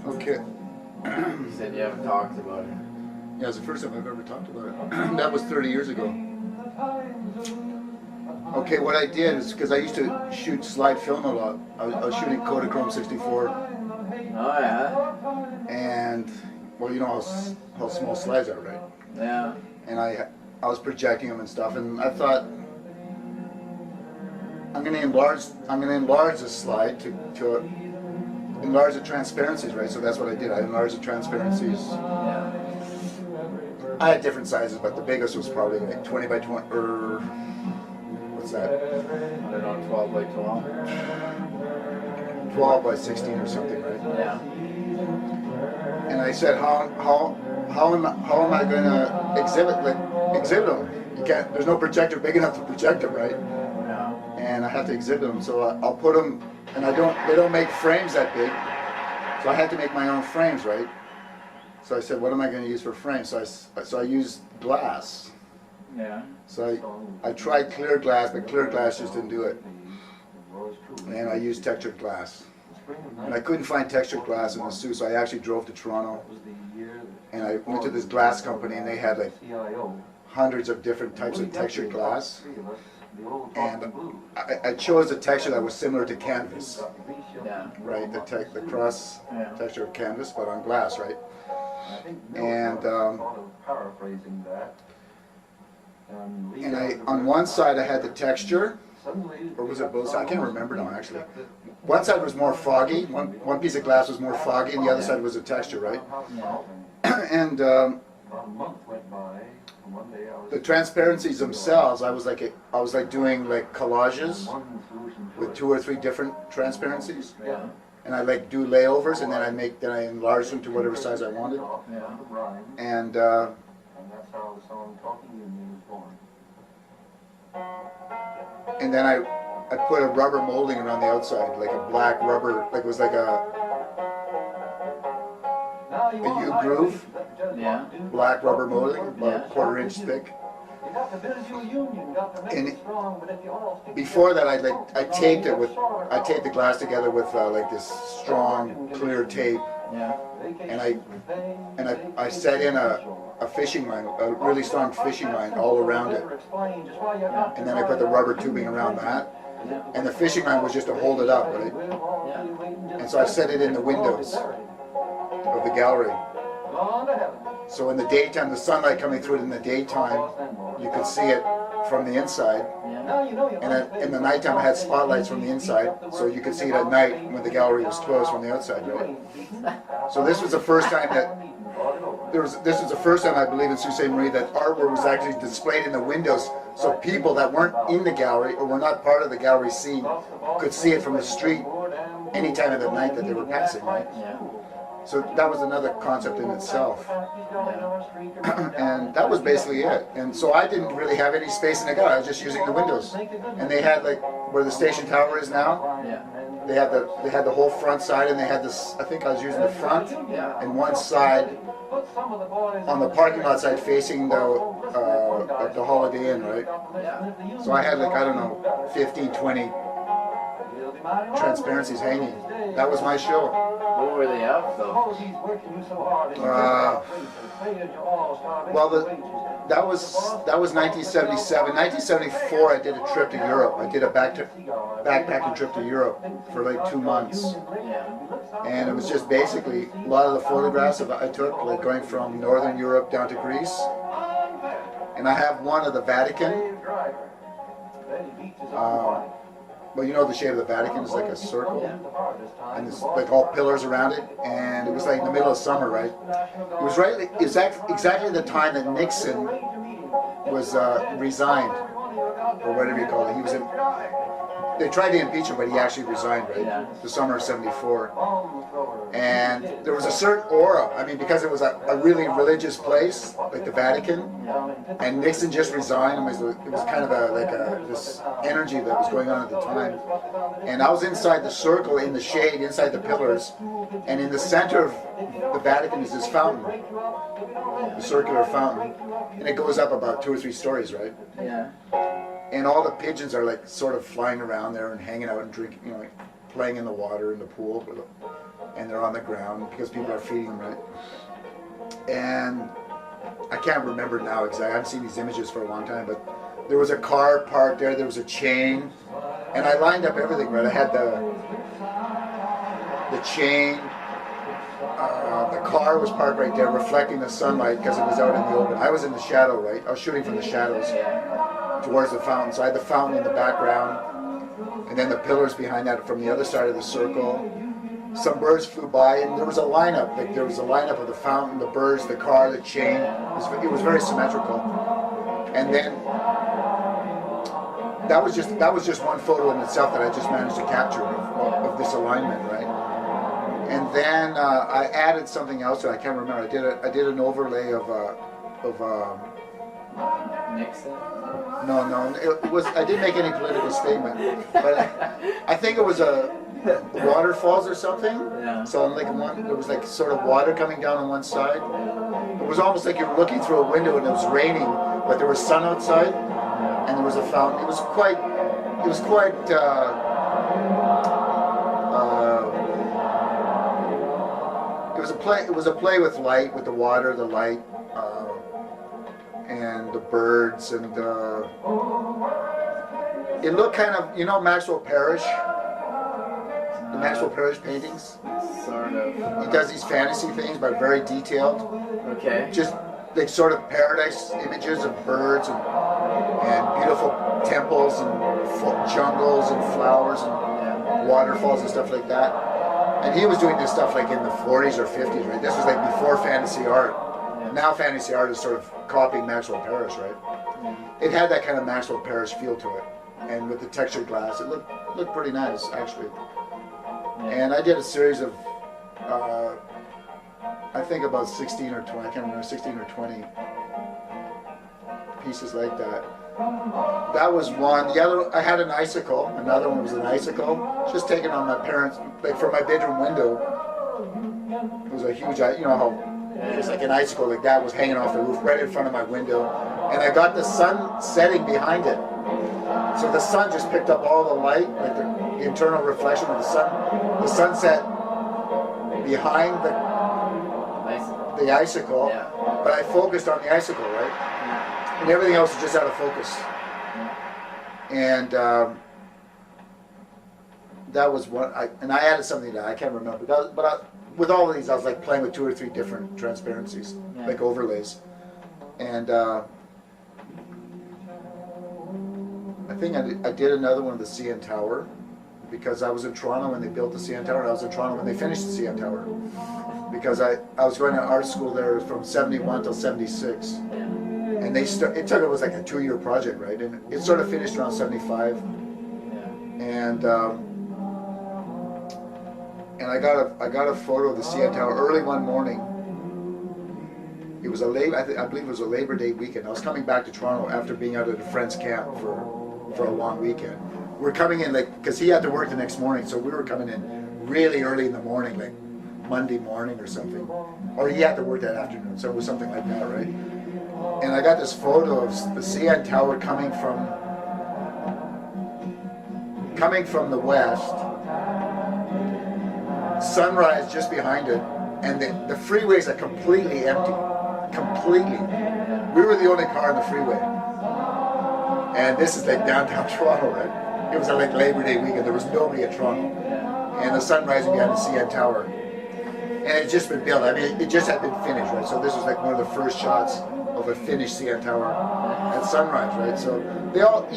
Okay. You said you haven't talked about it. Yeah, it's the first time I've ever talked about it. That was 30 years ago. Okay, what I did is, because I used to shoot slide film a lot, I was shooting Kodachrome 64. Oh yeah? And, well, you know how small slides are, right? Yeah. And I was projecting them and stuff, and I thought, I'm going to enlarge this slide to enlarge the transparencies, right? So that's what I did. I enlarged the transparencies. Yeah. I had different sizes, but the biggest was probably like 20 by 20, or what's that? I don't know, 12 by 12? 12 by 16 or something, right? Yeah. And I said, how am I going to exhibit them? You can't. There's no projector big enough to project them, right? Yeah. And I have to exhibit them, so I'll put them. And they don't make frames that big, so I had to make my own frames, right? So I said, what am I going to use for frames? So I used glass. Yeah. So I tried clear glass, but clear glass just didn't do it. And I used textured glass. And I couldn't find textured glass in the Sault, so I actually drove to Toronto. And I went to this glass company, and they had like hundreds of different types of textured glass. And I chose a texture that was similar to canvas. Yeah. Right, the cross texture of canvas, but on glass, right? And on one side I had the texture, or was it both sides? I can't remember now actually. One side was more foggy, one piece of glass was more foggy, and the other side was a texture, right? Yeah. And the transparencies themselves, I was like doing like collages with 2 or 3 different transparencies. Yeah. And I like do layovers, and then I enlarge them to whatever size I wanted. Yeah. And then I put a rubber molding around the outside, like a black rubber, like it was like a U-groove, Yeah. black rubber molding, about a 1/4 inch thick. And before that, I taped the glass together with like this strong, clear tape. Yeah. And I set in a fishing line, a really strong fishing line all around it. And then I put the rubber tubing around that. And the fishing line was just to hold it up, right? Yeah. And so I set it in the windows of the gallery. So in the daytime, the sunlight coming through it in the daytime, you could see it from the inside. And then in the nighttime, I had spotlights from the inside, so you could see it at night when the gallery was closed from the outside, right? So this was the first time this was the first time I believe in Sault Ste. Marie that artwork was actually displayed in the windows, so people that weren't in the gallery or were not part of the gallery scene could see it from the street any time of the night that they were passing, right? Yeah. So that was another concept in itself. And that was basically it. And so I didn't really have any space in the gallery. I was just using the windows. And they had like where the station tower is now. Yeah. They had the whole front side, and they had this. I think I was using the front and one side on the parking lot side facing the Holiday Inn, right? Yeah. So I had like, I don't know, 15, 20 transparencies hanging. That was my show. What were they up though? Well, that was 1977. 1974, I did a trip to Europe. I did a backpacking trip to Europe for like 2 months. Yeah. And it was just basically a lot of the photographs I took, like going from Northern Europe down to Greece. And I have one of the Vatican. Well, you know the shape of the Vatican is like a circle, and there's like all pillars around it, and it was like in the middle of summer, right? It was exactly the time that Nixon was resigned, or whatever you call it. He was they tried to impeach him, but he actually resigned, right? The summer of '74. And there was a certain aura, I mean, because it was a really religious place, like the Vatican, and Nixon just resigned. It was kind of this energy that was going on at the time. And I was inside the circle, in the shade, inside the pillars, and in the center of the Vatican is this fountain, the circular fountain, and it goes up about 2 or 3 stories, right? Yeah. And all the pigeons are like sort of flying around there and hanging out and drinking, like playing in the water in the pool. and they're on the ground because people are feeding them, right? And I can't remember now exactly. I haven't seen these images for a long time, but there was a car parked there. There was a chain, and I lined up everything, right? I had the chain. The car was parked right there, reflecting the sunlight because it was out in the open. I was in the shadow, right? I was shooting from the shadows towards the fountain. So I had the fountain in the background, and then the pillars behind that from the other side of the circle. Some birds flew by, and there was a lineup. Like there was a lineup of the fountain, the birds, the car, the chain. It was very symmetrical. And then that was just one photo in itself that I just managed to capture of this alignment, right? And then I added something else that I can't remember. I did an overlay of Nixon? No, it was. I didn't make any political statement, but I think it was a waterfalls or something. Yeah. So like there was like sort of water coming down on one side. It was almost like you were looking through a window and it was raining, but there was sun outside, and there was a fountain. It was quite. It was a play with light, with the water, the light, and the birds, and it looked kind of, Maxwell Parrish, the Maxwell Parrish paintings. Sort of. He does these fantasy things, but very detailed. Okay. Just like sort of paradise images of birds and beautiful temples and jungles and flowers and waterfalls and stuff like that. And he was doing this stuff like in the 40s or 50s, right? This was like before fantasy art. Now fantasy art is sort of copying Maxwell Parrish, right? It had that kind of Maxwell Parrish feel to it. And with the textured glass, it looked pretty nice, actually. And I did a series of, I think about 16 or 20, I can't remember, 16 or 20 pieces like that. That was one. The other, I had an icicle. Another one was an icicle, just taken on my parents, like from my bedroom window. It was a huge, how it was like an icicle like that was hanging off the roof right in front of my window, and I got the sun setting behind it. So the sun just picked up all the light, like the internal reflection of the sun. The sunset behind the icicle, but I focused on the icicle, right? And everything else is just out of focus. And that was one. I added something that I can't remember. With all of these, I was like playing with 2 or 3 different transparencies, like overlays. And I think I did another one of the CN Tower, because I was in Toronto when they built the CN Tower, and I was in Toronto when they finished the CN Tower. Because I was going to art school there from 71 till 76. And it was like a 2-year project, right? And it sort of finished around 75. And I got a photo of the CN Tower early one morning. It was I believe it was a Labor Day weekend. I was coming back to Toronto after being out at a friend's camp for a long weekend. We're coming in because he had to work the next morning, so we were coming in really early in the morning, like Monday morning or something. Or he had to work that afternoon, so it was something like that, right? And I got this photo of the CN Tower coming from the west, sunrise just behind it, and the freeways are completely empty. Completely. We were the only car on the freeway. And this is like downtown Toronto, right? It was like Labor Day weekend. There was nobody at Toronto. And the sun rising behind the CN Tower. And it had just been built. I mean, it just had been finished, right? So this was like one of the first shots of a finished CN Tower at sunrise, right? So they all,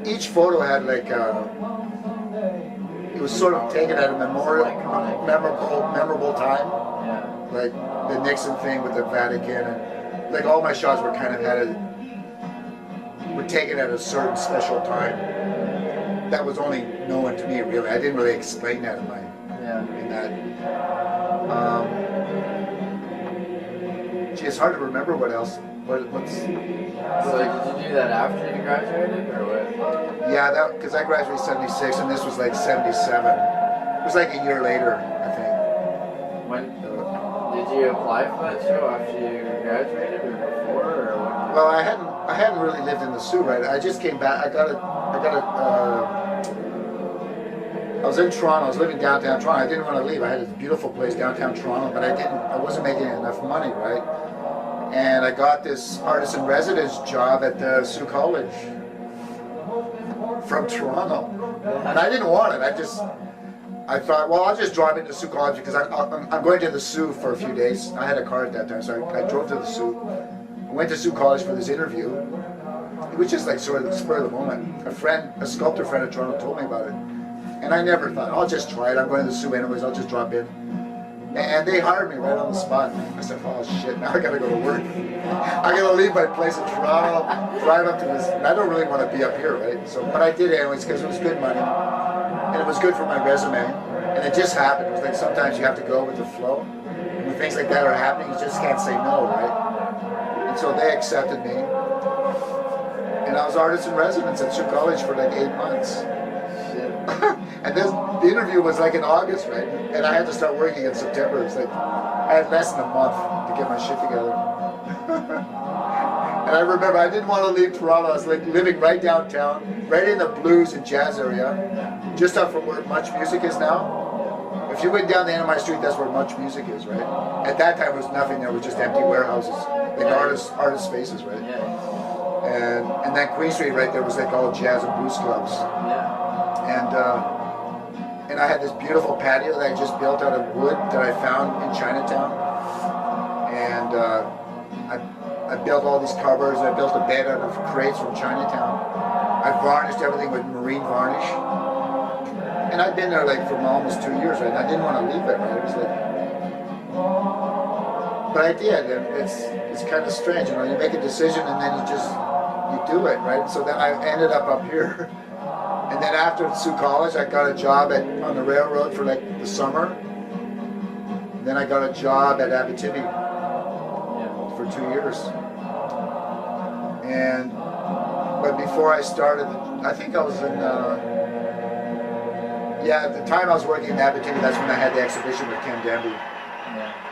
each photo had like, it was sort of taken at a memorable time. Like the Nixon thing with the Vatican, and like all my shots were kind of were taken at a certain special time. That was only known to me, really. I didn't really explain that in that. Gee, it's hard to remember what else. So did you do that after you graduated, or what? Yeah, because I graduated 76, and this was like 77. It was like a year later, I think. Did you apply for that show after you graduated, or before, or what? Well, I hadn't really lived in the Sault, right? I just came back. I got a I was in Toronto. I was living downtown Toronto. I didn't want to leave. I had this beautiful place downtown Toronto, but I wasn't making enough money, right? And I got this artist in residence job at the Sault College from Toronto, and I didn't want it. I thought, well, I'll just drive into Sault College because I'm going to the Sault for a few days. I had a car at that time, so I drove to the Sault. I went to Sault College for this interview. It was just like sort of the spur of the moment. A sculptor friend of Toronto told me about it. And I never thought, I'll just try it. I'm going to the Sault anyways, I'll just drop in. And they hired me right on the spot. I said, oh shit, now I gotta go to work. I gotta leave my place in Toronto, drive up to this. And I don't really want to be up here, right? So, but I did anyways because it was good money. And it was good for my resume. And it just happened. It was like sometimes you have to go with the flow. And when things like that are happening, you just can't say no, right? And so they accepted me. And I was artist in residence at Sault College for like 8 months. And the interview was like in August, right? And I had to start working in September. It was like, I had less than a month to get my shit together. And I remember I didn't want to leave Toronto. I was like living right downtown, right in the blues and jazz area, just up from where Much Music is now. If you went down the end of my street, that's where Much Music is, right? At that time, there was nothing. There was just empty warehouses, like artist spaces, right? And then Queen Street right there was like all jazz and blues clubs. And I had this beautiful patio that I just built out of wood that I found in Chinatown. And I built all these cupboards. I built a bed out of crates from Chinatown. I varnished everything with marine varnish. And I'd been there like for almost 2 years, right? And I didn't want to leave it, right? It was like, but I did. And it's kind of strange, you know. You make a decision and then you do it, right? So then I ended up here. And then after Sault College, I got a job on the railroad for like the summer. And then I got a job at Abitibi for 2 years. But before I started, I think I was in, at the time I was working in Abitibi, that's when I had the exhibition with Ken Danby.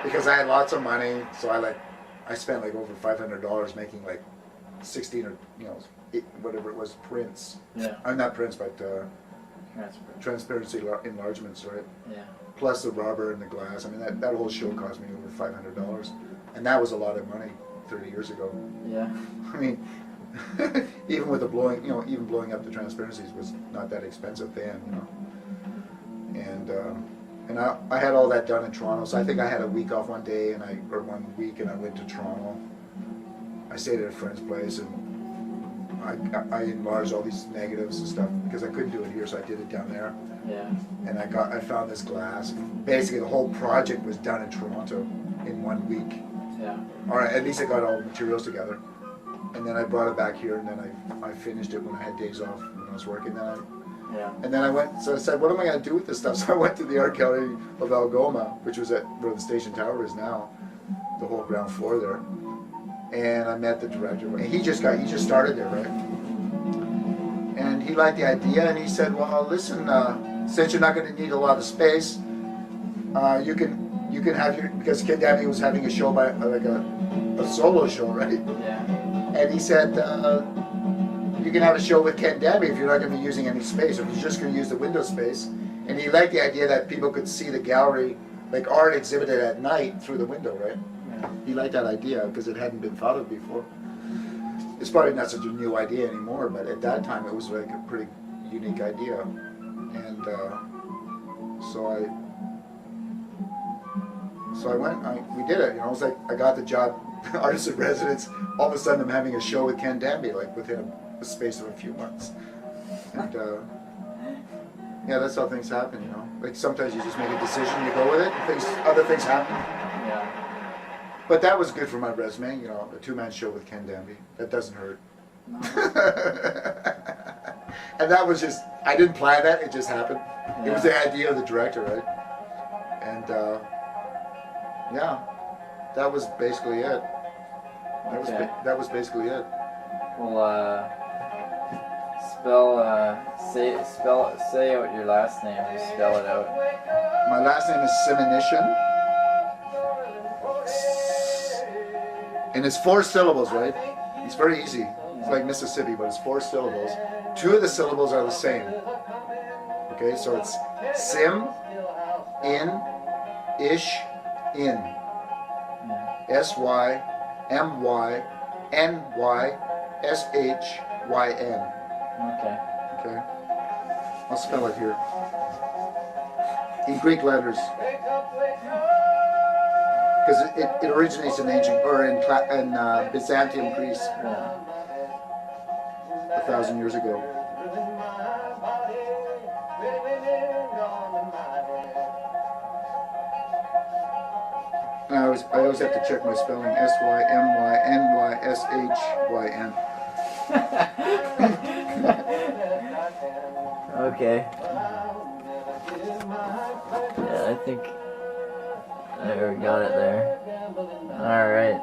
Because I had lots of money, so I spent like over $500 making like 16 or, whatever it was, prints. I'm not prints, but transparency enlargements, right? Plus the rubber and the glass. I mean, that whole show cost me over $500. And that was a lot of money 30 years ago. I mean, even with the blowing, even blowing up the transparencies was not that expensive then, And I had all that done in Toronto, so I think I had a week off one day, or 1 week, and I went to Toronto. I stayed at a friend's place, and I enlarged all these negatives and stuff because I couldn't do it here, so I did it down there. And I found this glass. Basically, the whole project was done in Toronto in 1 week. Or at least I got all the materials together, and then I brought it back here, and then I finished it when I had days off when I was working. And then I went. So I said, what am I going to do with this stuff? So I went to the Art Gallery of Algoma, which was at where the station tower is now, the whole ground floor there. And I met the director, and he just started there, right? And he liked the idea, and he said, well, listen, since you're not going to need a lot of space, you can have because Ken Danby was having a show by like a solo show, right? And he said, you can have a show with Ken Danby if you're not going to be using any space, if you're just going to use the window space. And he liked the idea that people could see the gallery, like art exhibited at night through the window, right? He liked that idea because it hadn't been thought of before. It's probably not such a new idea anymore, but at that time it was like a pretty unique idea. And so I went, we did it, it was like I got the job, artist in residence. All of a sudden I'm having a show with Ken Danby, like within a space of a few months. And that's how things happen, Like sometimes you just make a decision, you go with it, and other things happen. But that was good for my resume, a two-man show with Ken Danby. That doesn't hurt. And that was just, I didn't plan that, it just happened. It was the idea of the director, right? And that was basically it. That was basically it. Well, say out your last name, just spell it out. My last name is Symynyshyn. And it's 4 syllables, right? It's very easy. It's like Mississippi, but it's 4 syllables. 2 of the syllables are the same. Okay, so it's Sim, in, ish, in. Symynyshyn. Okay. Okay? I'll spell it here. In Greek letters. Because it originates in ancient, or in Byzantium, Greece, 1,000 years ago. And I always have to check my spelling. Symynyshyn. Okay. Yeah, I think I got it there. Alright.